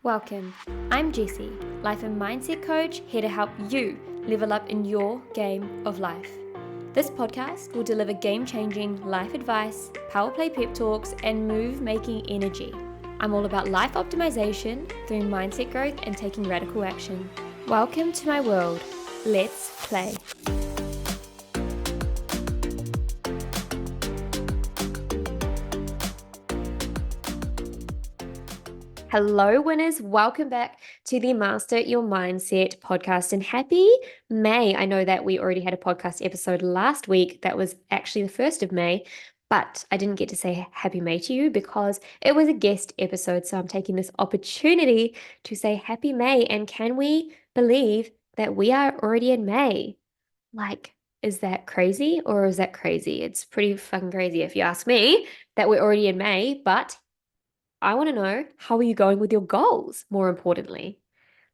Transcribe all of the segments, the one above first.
Welcome. I'm Jessie, life and mindset coach, here to help you level up in your game of life. This podcast will deliver game-changing life advice, power play pep talks, and move-making energy. I'm all about life optimization through mindset growth and taking radical action. Welcome to my world. Let's play. Hello, winners. Welcome back to the Master Your Mindset podcast, and happy May. I know that we already had a podcast episode last week that was actually the 1st of May, but I didn't get to say happy May to you because it was a guest episode. So I'm taking this opportunity to say happy May. And can we believe that we are already in May? Like, is that crazy or is that crazy? It's pretty fucking crazy if you ask me that we're already in May, but I want to know, how are you going with your goals, more importantly?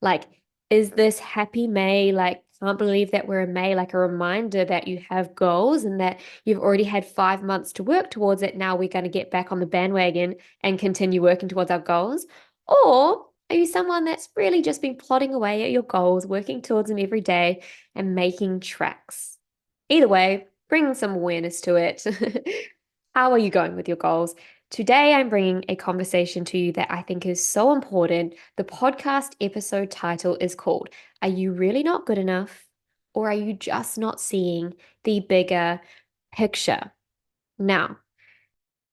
Like, is this happy May, like, can't believe that we're in May, like a reminder that you have goals and that you've already had 5 months to work towards it. Now we're going to get back on the bandwagon and continue working towards our goals? Or are you someone that's really just been plodding away at your goals, working towards them every day and making tracks? Either way, bring some awareness to it. How are you going with your goals? Today, I'm bringing a conversation to you that I think is so important. The podcast episode title is called, Are You Really Not Good Enough? Or Are You Just Not Seeing the Bigger Picture? Now,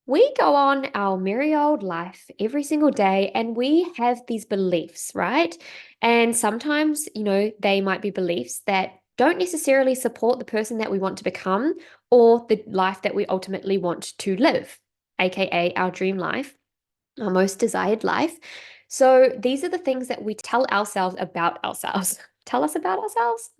we go on our merry old life every single day and we have these beliefs, right? And sometimes, they might be beliefs that don't necessarily support the person that we want to become or the life that we ultimately want to live, aka our dream life, our most desired life. So these are the things that we tell ourselves about ourselves. Tell us about ourselves.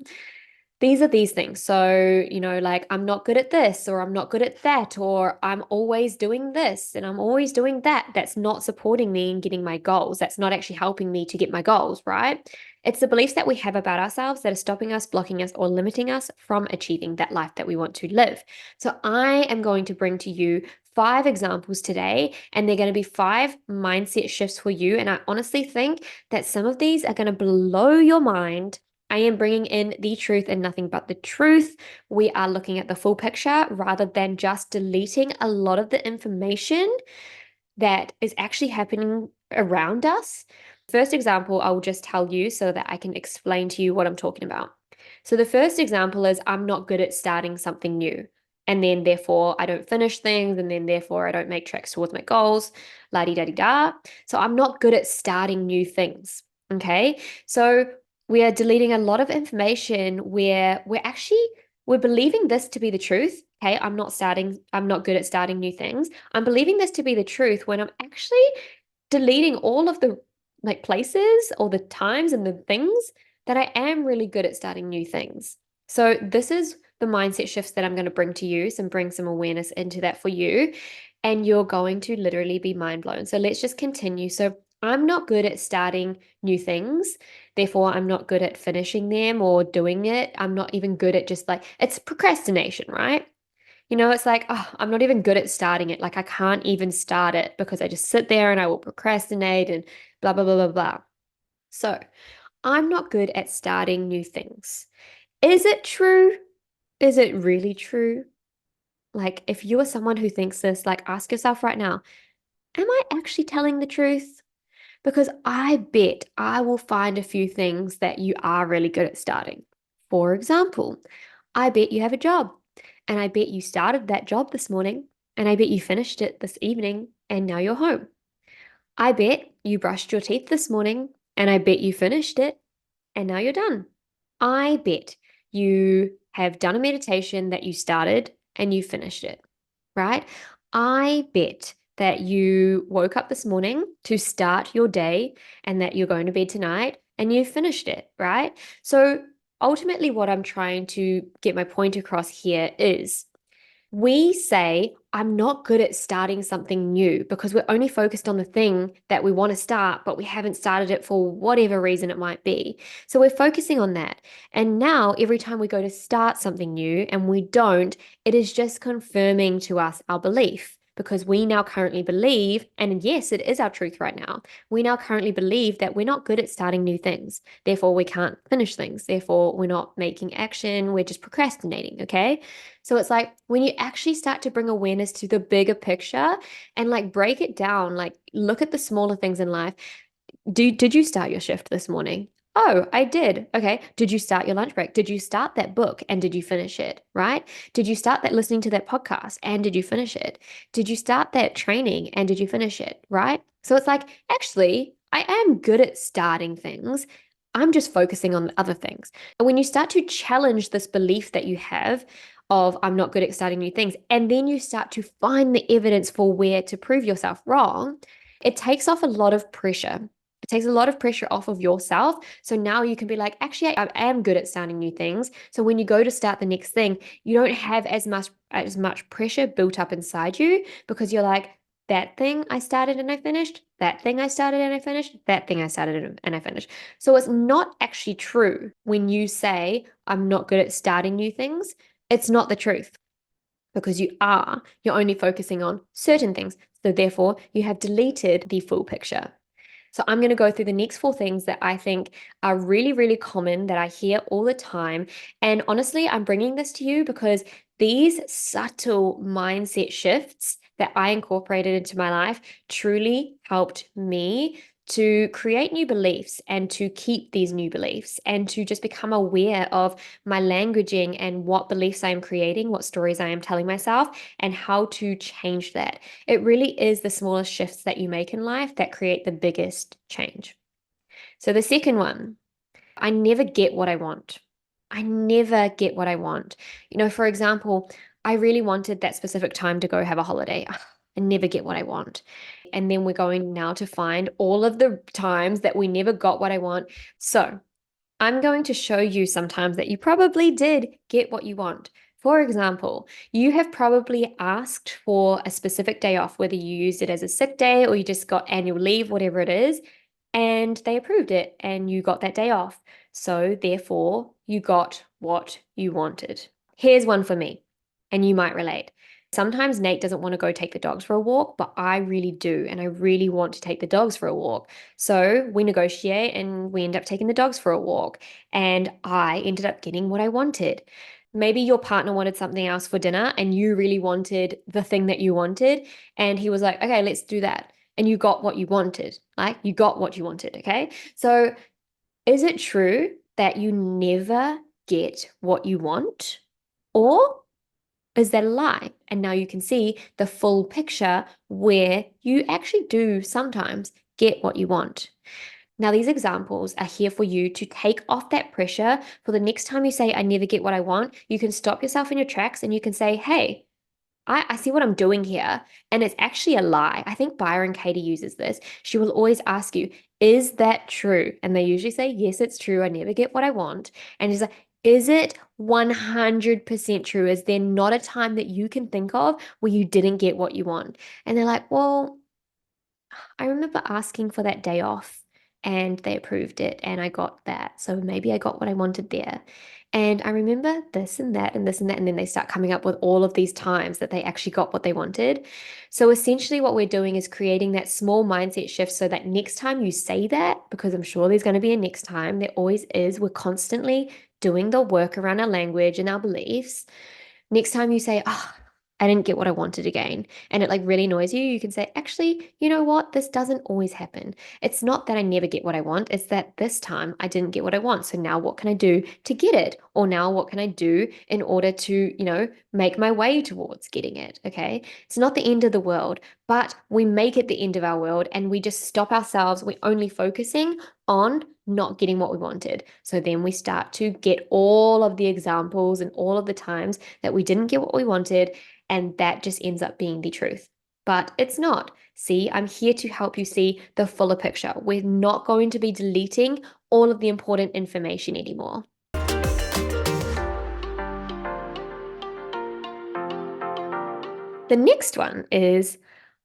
These are these things. So, like, I'm not good at this, or I'm not good at that, or I'm always doing this and I'm always doing that. That's not supporting me in getting my goals. That's not actually helping me to get my goals, right? It's the beliefs that we have about ourselves that are stopping us, blocking us, or limiting us from achieving that life that we want to live. So, I am going to bring to you 5 examples today, and they're going to be 5 mindset shifts for you. And I honestly think that some of these are going to blow your mind. I am bringing in the truth and nothing but the truth. We are looking at the full picture rather than just deleting a lot of the information that is actually happening around us. First example, I will just tell you so that I can explain to you what I'm talking about. So the first example is, I'm not good at starting something new. And then therefore I don't finish things, and then therefore I don't make tracks towards my goals, la-di-da-di-da. So I'm not good at starting new things. Okay. So we are deleting a lot of information where we're believing this to be the truth. Okay, I'm not good at starting new things. I'm believing this to be the truth when I'm actually deleting all of the places or the times and the things that I am really good at starting new things. So this is the mindset shifts that I'm going to bring to you and bring some awareness into that for you. And you're going to literally be mind blown. So let's just continue. So I'm not good at starting new things. Therefore, I'm not good at finishing them or doing it. I'm not even good at it's procrastination, right? It's like, oh, I'm not even good at starting it. Like, I can't even start it because I just sit there and I will procrastinate and blah, blah, blah, blah, blah. So I'm not good at starting new things. Is it true? Is it really true? Like, if you are someone who thinks this, ask yourself right now, am I actually telling the truth? Because I bet I will find a few things that you are really good at starting. For example, I bet you have a job, and I bet you started that job this morning, and I bet you finished it this evening, and now you're home. I bet you brushed your teeth this morning, and I bet you finished it, and now you're done. I bet you have done a meditation that you started and you finished it, right? I bet that you woke up this morning to start your day and that you're going to bed tonight and you finished it, right? So ultimately, what I'm trying to get my point across here is, we say, I'm not good at starting something new because we're only focused on the thing that we want to start, but we haven't started it for whatever reason it might be. So we're focusing on that. And now every time we go to start something new and we don't, it is just confirming to us our belief, because we now currently believe, and yes, it is our truth right now. We now currently believe that we're not good at starting new things. Therefore, we can't finish things. Therefore, we're not making action. We're just procrastinating. Okay. So it's like when you actually start to bring awareness to the bigger picture and like break it down, like look at the smaller things in life. Did you start your shift this morning? Oh, I did. Okay. Did you start your lunch break? Did you start that book and did you finish it? Right? Did you start that listening to that podcast and did you finish it? Did you start that training and did you finish it? Right? So it's like, actually, I am good at starting things. I'm just focusing on other things. And when you start to challenge this belief that you have of I'm not good at starting new things, and then you start to find the evidence for where to prove yourself wrong, it takes off a lot of pressure. It takes a lot of pressure off of yourself. So now you can be like, actually, I am good at starting new things. So when you go to start the next thing, you don't have as much pressure built up inside you because you're like, that thing I started and I finished, that thing I started and I finished, that thing I started and I finished. So it's not actually true when you say, I'm not good at starting new things. It's not the truth because you're only focusing on certain things. So therefore, you have deleted the full picture. So I'm going to go through the next four things that I think are really, really common that I hear all the time. And honestly, I'm bringing this to you because these subtle mindset shifts that I incorporated into my life truly helped me to create new beliefs and to keep these new beliefs and to just become aware of my languaging and what beliefs I am creating, what stories I am telling myself, and how to change that. It really is the smallest shifts that you make in life that create the biggest change. So the second one, I never get what I want. I never get what I want. For example, I really wanted that specific time to go have a holiday. I never get what I want. And then we're going now to find all of the times that we never got what I want. So I'm going to show you sometimes that you probably did get what you want. For example, you have probably asked for a specific day off, whether you used it as a sick day or you just got annual leave, whatever it is, and they approved it and you got that day off. So, therefore, you got what you wanted. Here's one for me, and you might relate. Sometimes Nate doesn't want to go take the dogs for a walk, but I really do. And I really want to take the dogs for a walk. So we negotiate and we end up taking the dogs for a walk. And I ended up getting what I wanted. Maybe your partner wanted something else for dinner and you really wanted the thing that you wanted. And he was like, okay, let's do that. And you got what you wanted. Like you got what you wanted. Okay. So is it true that you never get what you want? Or is that a lie? And now you can see the full picture where you actually do sometimes get what you want. Now, these examples are here for you to take off that pressure for the next time you say, I never get what I want. You can stop yourself in your tracks and you can say, hey, I see what I'm doing here. And it's actually a lie. I think Byron Katie uses this. She will always ask you, is that true? And they usually say, yes, it's true. I never get what I want. And she's like, is it 100% true? Is there not a time that you can think of where you didn't get what you want? And they're like, well, I remember asking for that day off and they approved it and I got that. So maybe I got what I wanted there. And I remember this and that and this and that. And then they start coming up with all of these times that they actually got what they wanted. So essentially, what we're doing is creating that small mindset shift so that next time you say that, because I'm sure there's going to be a next time, there always is, we're constantly doing the work around our language and our beliefs. Next time you say, oh, I didn't get what I wanted again, and it like really annoys you, you can say, actually, you know what? This doesn't always happen. It's not that I never get what I want, it's that this time I didn't get what I want. So now what can I do to get it? Or now what can I do in order to, make my way towards getting it? Okay. It's not the end of the world, but we make it the end of our world and we just stop ourselves. We're only focusing on not getting what we wanted. So then we start to get all of the examples and all of the times that we didn't get what we wanted. And that just ends up being the truth. But it's not. See, I'm here to help you see the fuller picture. We're not going to be deleting all of the important information anymore. The next one is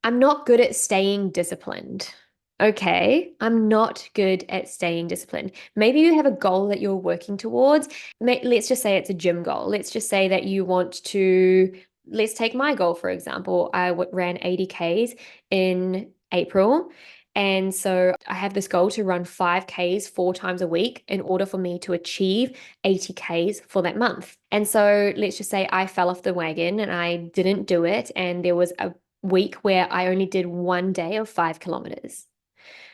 I'm not good at staying disciplined. Okay, I'm not good at staying disciplined. Maybe you have a goal that you're working towards. Let's just say it's a gym goal. Let's just say that you want to let's take my goal, for example. I ran 80 Ks in April. And so I have this goal to run 5 Ks 4 times a week in order for me to achieve 80 Ks for that month. And so let's just say I fell off the wagon and I didn't do it. And there was a week where I only did one day of 5 kilometers.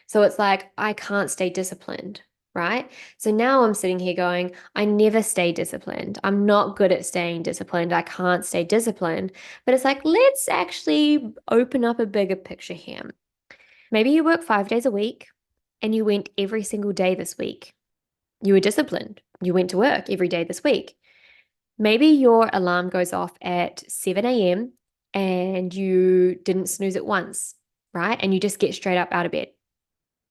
So it's like, I can't stay disciplined, right? So now I'm sitting here going, I never stay disciplined. I'm not good at staying disciplined. I can't stay disciplined. But it's like, let's actually open up a bigger picture here. Maybe you work 5 days a week and you went every single day this week. You were disciplined. You went to work every day this week. Maybe your alarm goes off at 7 a.m. and you didn't snooze it once, right? And you just get straight up out of bed.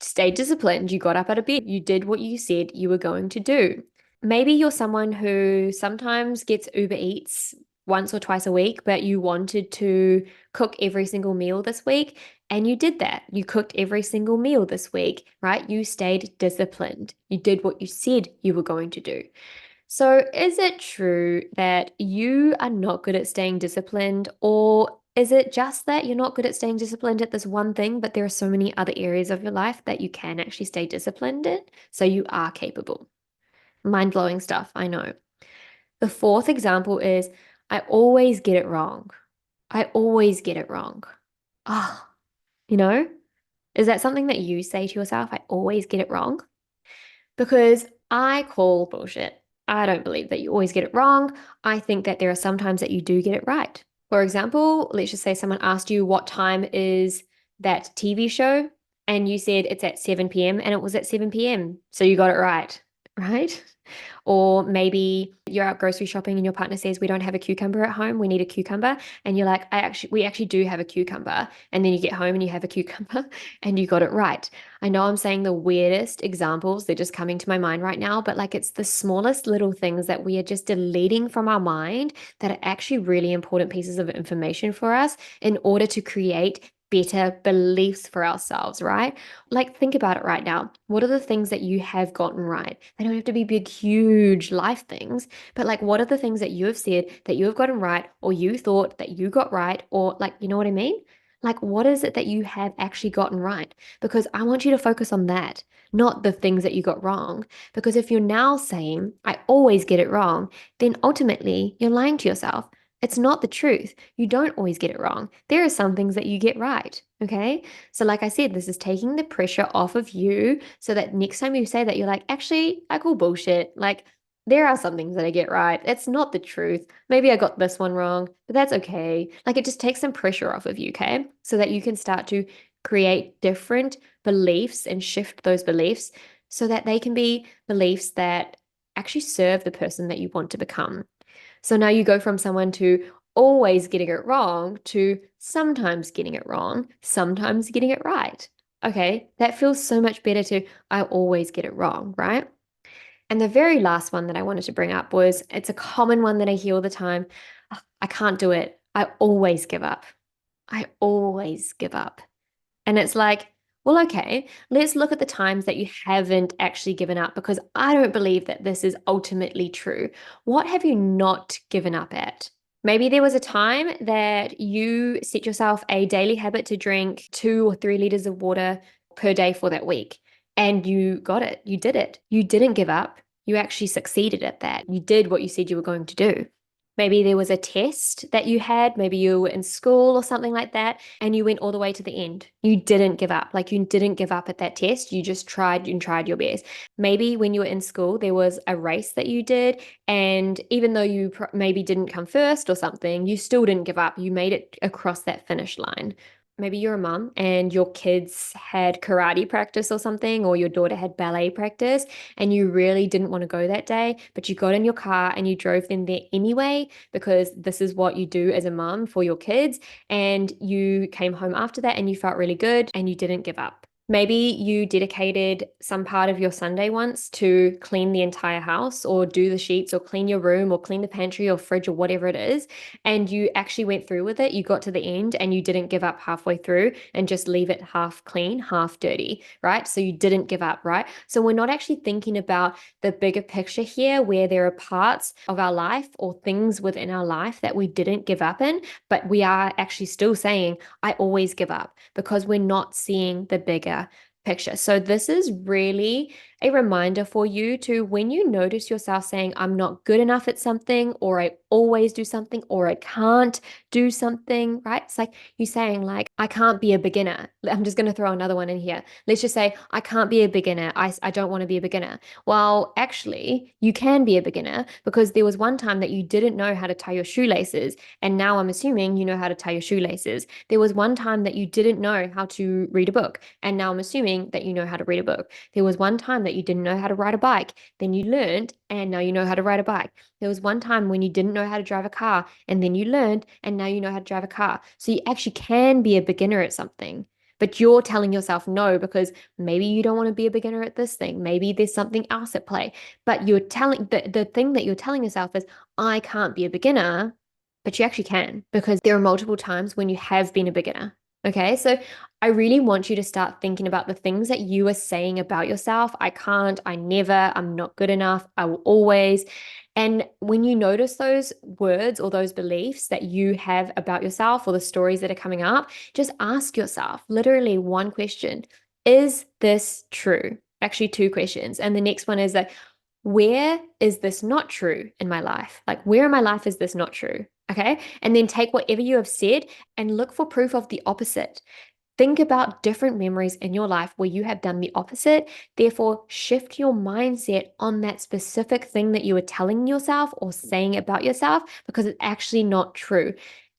Stay disciplined. You got up out of bed. You did what you said you were going to do. Maybe you're someone who sometimes gets Uber Eats once or twice a week, but you wanted to cook every single meal this week, and you did that. You cooked every single meal this week, right? You stayed disciplined. You did what you said you were going to do. So, is it true that you are not good at staying disciplined, or is it just that you're not good at staying disciplined at this one thing, but there are so many other areas of your life that you can actually stay disciplined in? So, you are capable. Mind blowing stuff, I know. The fourth example is I always get it wrong. I always get it wrong. Ah, you know, is that something that you say to yourself? I always get it wrong? Because I call bullshit. I don't believe that you always get it wrong. I think that there are some times that you do get it right. For example, let's just say someone asked you what time is that TV show, and you said it's at 7 p.m. and it was at 7 p.m. So you got it right, right? Or maybe you're out grocery shopping and your partner says, we don't have a cucumber at home, we need a cucumber. And you're like, we actually do have a cucumber. And then you get home and you have a cucumber and you got it right. I know I'm saying the weirdest examples, they're just coming to my mind right now, but like it's the smallest little things that we are just deleting from our mind that are actually really important pieces of information for us in order to create better beliefs for ourselves, right? Like, think about it right now. What are the things that you have gotten right? They don't have to be big, huge life things, but like, what are the things that you have said that you have gotten right, or you thought that you got right, or like, you know what I mean? Like, what is it that you have actually gotten right? Because I want you to focus on that, not the things that you got wrong. Because if you're now saying, I always get it wrong, then ultimately you're lying to yourself. It's not the truth. You don't always get it wrong. There are some things that you get right. Okay. So, like I said, this is taking the pressure off of you so that next time you say that, you're like, actually, I call bullshit. Like, there are some things that I get right. It's not the truth. Maybe I got this one wrong, but that's okay. Like, it just takes some pressure off of you. Okay. So that you can start to create different beliefs and shift those beliefs so that they can be beliefs that actually serve the person that you want to become. So now you go from someone to always getting it wrong to sometimes getting it wrong, sometimes getting it right. Okay, that feels so much better to I always get it wrong, right? And the very last one that I wanted to bring up was it's a common one that I hear all the time. "Ugh, I can't do it. I always give up. I always give up." And it's like, well, okay, let's look at the times that you haven't actually given up because I don't believe that this is ultimately true. What have you not given up at? Maybe there was a time that you set yourself a daily habit to drink 2 or 3 liters of water per day for that week, and you got it. You did it. You didn't give up. You actually succeeded at that. You did what you said you were going to do. Maybe there was a test that you had, maybe you were in school or something like that, and you went all the way to the end. You didn't give up. Like you didn't give up at that test. You just tried and tried your best. Maybe when you were in school, there was a race that you did, and even though you maybe didn't come first or something, you still didn't give up. You made it across that finish line. Maybe you're a mum and your kids had karate practice or something, or your daughter had ballet practice, and you really didn't want to go that day, but you got in your car and you drove them there anyway, because this is what you do as a mum for your kids. And you came home after that and you felt really good and you didn't give up. Maybe you dedicated some part of your Sunday once to clean the entire house or do the sheets or clean your room or clean the pantry or fridge or whatever it is. And you actually went through with it. You got to the end and you didn't give up halfway through and just leave it half clean, half dirty, right? So you didn't give up, right? So we're not actually thinking about the bigger picture here where there are parts of our life or things within our life that we didn't give up in, but we are actually still saying, I always give up, because we're not seeing the bigger picture. So this is really a reminder for you to, when you notice yourself saying, I'm not good enough at something, or I always do something, or I can't do something, right? It's like you saying, like, I can't be a beginner. I'm just going to throw another one in here. Let's just say, I can't be a beginner. I don't want to be a beginner. Well, actually, you can be a beginner, because there was one time that you didn't know how to tie your shoelaces. And now I'm assuming you know how to tie your shoelaces. There was one time that you didn't know how to read a book. And now I'm assuming that you know how to read a book. There was one time that you didn't know how to ride a bike. Then you learned, and now you know how to ride a bike. There was one time when you didn't know how to drive a car, and then you learned, and now you know how to drive a car. So you actually can be a beginner at something. But you're telling yourself no, because maybe you don't want to be a beginner at this thing. Maybe there's something else at play. But you're telling the thing that you're telling yourself is, I can't be a beginner, but you actually can, because there are multiple times when you have been a beginner. Okay, so I really want you to start thinking about the things that you are saying about yourself. I can't, I never, I'm not good enough, I will always. And when you notice those words or those beliefs that you have about yourself, or the stories that are coming up, just ask yourself literally one question. Is this true? Actually, two questions. And the next one is like, where is this not true in my life? Like, where in my life is this not true? Okay. And then take whatever you have said and look for proof of the opposite. Think about different memories in your life where you have done the opposite. Therefore, shift your mindset on that specific thing that you were telling yourself or saying about yourself, because it's actually not true.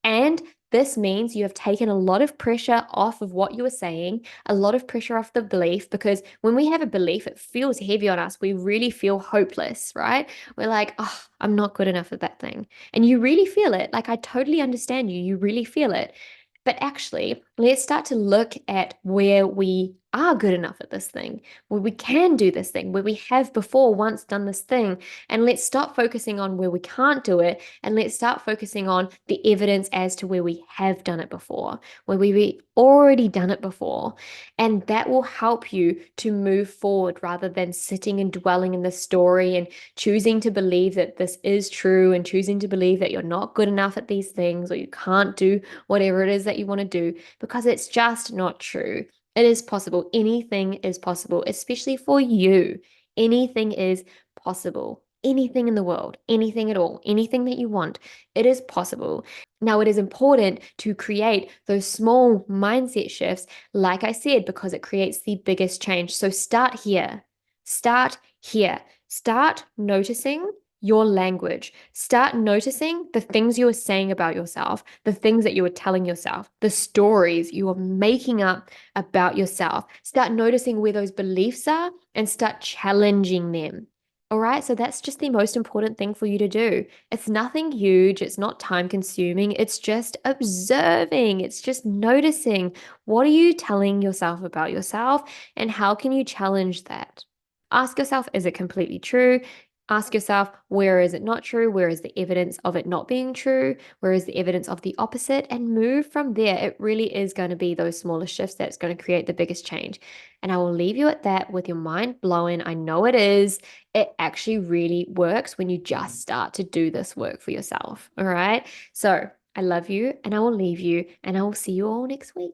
And this means you have taken a lot of pressure off of what you were saying, a lot of pressure off the belief, because when we have a belief, it feels heavy on us. We really feel hopeless, right? We're like, oh, I'm not good enough at that thing. And you really feel it. Like, I totally understand you. You really feel it. But actually, let's start to look at where we are good enough at this thing, where we can do this thing, where we have before once done this thing. And let's stop focusing on where we can't do it. And let's start focusing on the evidence as to where we have done it before, where we've already done it before. And that will help you to move forward, rather than sitting and dwelling in the story and choosing to believe that this is true, and choosing to believe that you're not good enough at these things, or you can't do whatever it is that you want to do, because it's just not true. It is possible. Anything is possible, especially for you. Anything is possible. Anything in the world, anything at all, anything that you want, it is possible. Now, it is important to create those small mindset shifts, like I said, because it creates the biggest change. So start here. Start here. Start noticing your language. Start noticing the things you are saying about yourself, the things that you are telling yourself, the stories you are making up about yourself. Start noticing where those beliefs are and start challenging them. All right, so that's just the most important thing for you to do. It's nothing huge, it's not time consuming, it's just observing, it's just noticing. What are you telling yourself about yourself, and how can you challenge that? Ask yourself, is it completely true? Ask yourself, where is it not true? Where is the evidence of it not being true? Where is the evidence of the opposite? And move from there. It really is going to be those smaller shifts that's going to create the biggest change. And I will leave you at that with your mind blowing. I know it is. It actually really works when you just start to do this work for yourself. All right. So I love you, and I will leave you, and I will see you all next week.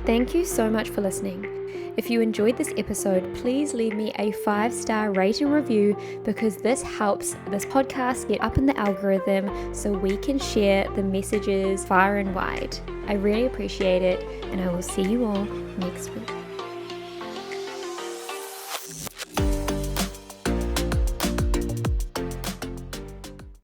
Thank you so much for listening. If you enjoyed this episode, please leave me a 5-star rate and review, because this helps this podcast get up in the algorithm so we can share the messages far and wide. I really appreciate it, and I will see you all next week.